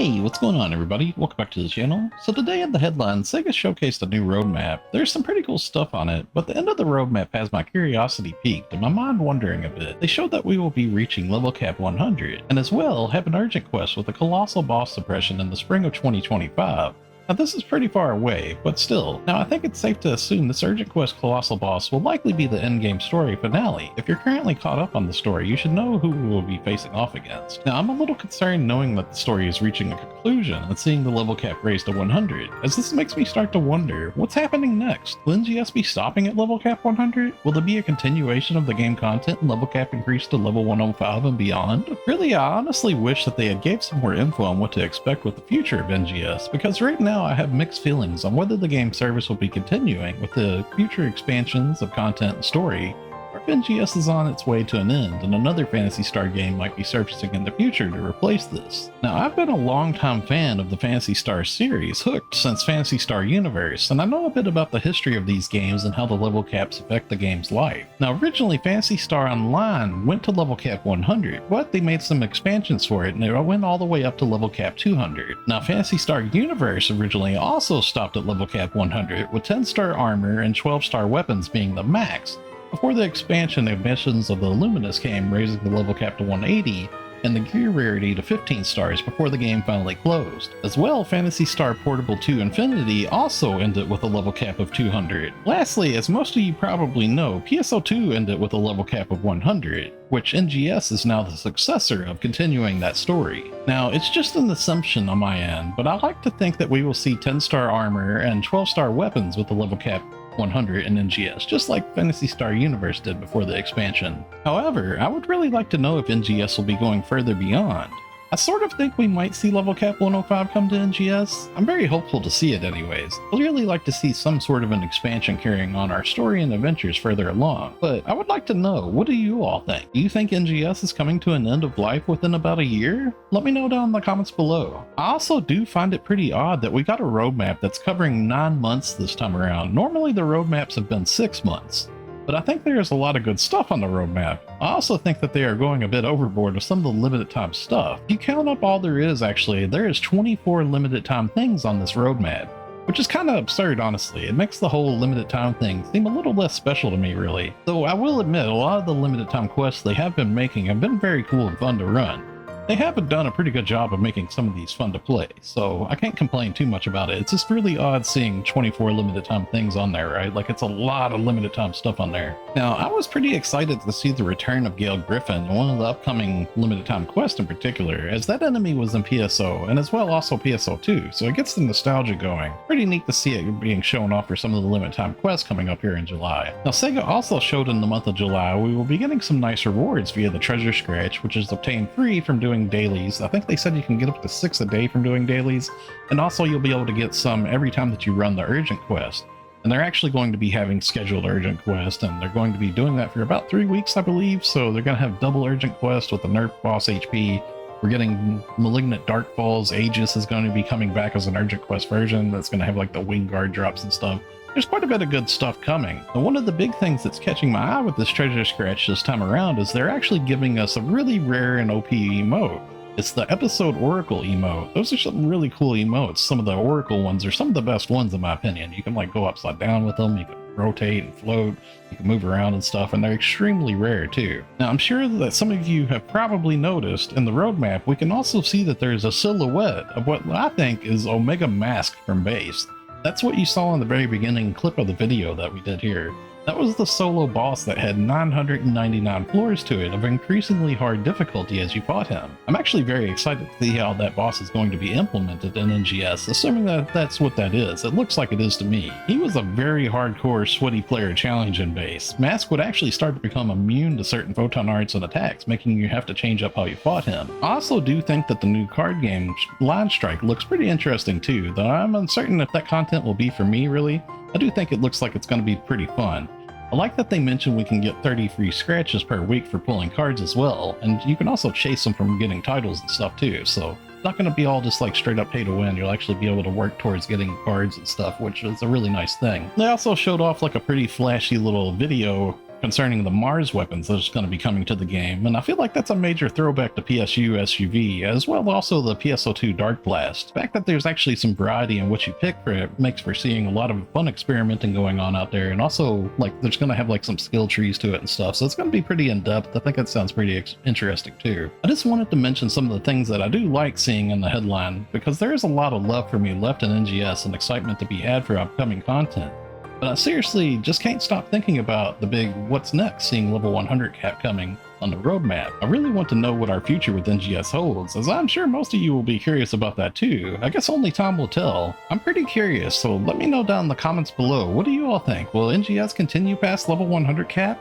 Hey, what's going on everybody? Welcome back to the channel. So today in the headline, SEGA showcased a new roadmap. There's some pretty cool stuff on it, but the end of the roadmap has my curiosity piqued and my mind wondering a bit. They showed that we will be reaching level cap 100, and as well have an urgent quest with a colossal boss suppression in the spring of 2025. Now this is pretty far away, but still. Now I think it's safe to assume this urgent quest colossal boss will likely be the endgame story finale. If you're currently caught up on the story, you should know who we will be facing off against. Now I'm a little concerned knowing that the story is reaching a conclusion and seeing the level cap raised to 100, as this makes me start to wonder, what's happening next? Will NGS be stopping at level cap 100? Will there be a continuation of the game content and level cap increase to level 105 and beyond? Really, I honestly wish that they had gave some more info on what to expect with the future of NGS, because right now I have mixed feelings on whether the game service will be continuing with the future expansions of content and story, or if NGS is on its way to an end and another Phantasy Star game might be surfacing in the future to replace this. Now I've been a long-time fan of the Phantasy Star series, hooked since Phantasy Star Universe, and I know a bit about the history of these games and how the level caps affect the game's life. Now originally Phantasy Star Online went to level cap 100, but they made some expansions for it and it went all the way up to level cap 200. Now Phantasy Star Universe originally also stopped at level cap 100, with 10-star armor and 12-star weapons being the max, before the expansion of Missions of the Luminous came, raising the level cap to 180 and the gear rarity to 15 stars before the game finally closed. As well, Phantasy Star Portable 2 Infinity also ended with a level cap of 200. Lastly, as most of you probably know, PSO2 ended with a level cap of 100, which NGS is now the successor of continuing that story. Now, it's just an assumption on my end, but I like to think that we will see 10-star armor and 12-star weapons with the level cap 100 in NGS, just like Phantasy Star Universe did before the expansion. However, I would really like to know if NGS will be going further beyond. I sort of think we might see level cap 105 come to NGS. I'm very hopeful to see it anyways. I'd really like to see some sort of an expansion carrying on our story and adventures further along, but I would like to know, what do you all think? Do you think NGS is coming to an end of life within about a year? Let me know down in the comments below. I also do find it pretty odd that we got a roadmap that's covering 9 months this time around. Normally the roadmaps have been 6 months. But I think there's a lot of good stuff on the roadmap. I also think that they are going a bit overboard with some of the limited time stuff. If you count up all there is, there is 24 limited time things on this roadmap, which is kind of absurd, honestly. It makes the whole limited time thing seem a little less special to me, really. Though I will admit, a lot of the limited time quests they have been making have been very cool and fun to run. They haven't done a pretty good job of making some of these fun to play, so I can't complain too much about it. It's just really odd seeing 24 limited time things on there, right? Like, it's a lot of limited time stuff on there. Now, I was pretty excited to see the return of Gale Gryphon, one of the upcoming limited time quests in particular, as that enemy was in PSO, and as well also PSO2, so it gets the nostalgia going. Pretty neat to see it being shown off for some of the limited time quests coming up here in July. Now, SEGA also showed in the month of July we will be getting some nice rewards via the treasure scratch, which is obtained free from doing dailies. I think they said you can get up to 6 a day from doing dailies, and also you'll be able to get some every time that you run the urgent quest. And they're actually going to be having scheduled urgent quest, and they're going to be doing that for about 3 weeks, I believe. So they're going to have double urgent quest with the nerf boss HP. We're getting Malignant Dark Falls. Aegis is going to be coming back as an urgent quest version that's going to have like the wing guard drops and stuff. There's quite a bit of good stuff coming. And one of the big things that's catching my eye with this treasure scratch this time around is they're actually giving us a really rare and OP emote. It's the Episode Oracle emote. Those are some really cool emotes. Some of the Oracle ones are some of the best ones in my opinion. You can like go upside down with them, you can rotate and float, you can move around and stuff, and they're extremely rare too. Now I'm sure that some of you have probably noticed in the roadmap we can also see that there's a silhouette of what I think is Omega Masq from base. That's what you saw in the very beginning clip of the video that we did here. That was the solo boss that had 999 floors to it of increasingly hard difficulty as you fought him. I'm actually very excited to see how that boss is going to be implemented in NGS, assuming that that's what that is. It looks like it is to me. He was a very hardcore sweaty player challenge in base. Masq would actually start to become immune to certain photon arts and attacks, making you have to change up how you fought him. I also do think that the new card game Line Strike looks pretty interesting too, though I'm uncertain if that content will be for me really. I do think it looks like it's going to be pretty fun. I like that they mentioned we can get 30 free scratches per week for pulling cards as well, and you can also chase them from getting titles and stuff too, so it's not going to be all just like straight up pay to win. You'll actually be able to work towards getting cards and stuff, which is a really nice thing. They also showed off like a pretty flashy little video concerning the Mars weapons that's going to be coming to the game, and I feel like that's a major throwback to PSU SUV, as well as also the PSO2 Dark Blast. The fact that there's actually some variety in what you pick for it makes for seeing a lot of fun experimenting going on out there, and also like there's going to have like some skill trees to it and stuff, so it's going to be pretty in-depth. I think it sounds pretty interesting too. I just wanted to mention some of the things that I do like seeing in the headline, because there is a lot of love for me left in NGS and excitement to be had for upcoming content. But I seriously just can't stop thinking about the big what's next, seeing level 100 cap coming on the roadmap. I really want to know what our future with NGS holds, as I'm sure most of you will be curious about that too. I guess only time will tell. I'm pretty curious, so let me know down in the comments below. What do you all think? Will NGS continue past level 100 cap?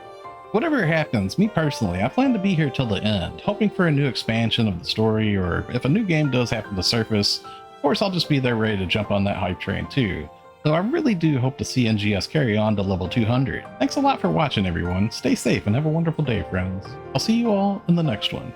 Whatever happens, me personally, I plan to be here till the end, hoping for a new expansion of the story, or if a new game does happen to surface, of course I'll just be there ready to jump on that hype train too. So I really do hope to see NGS carry on to level 200. Thanks a lot for watching everyone, stay safe and have a wonderful day friends. I'll see you all in the next one.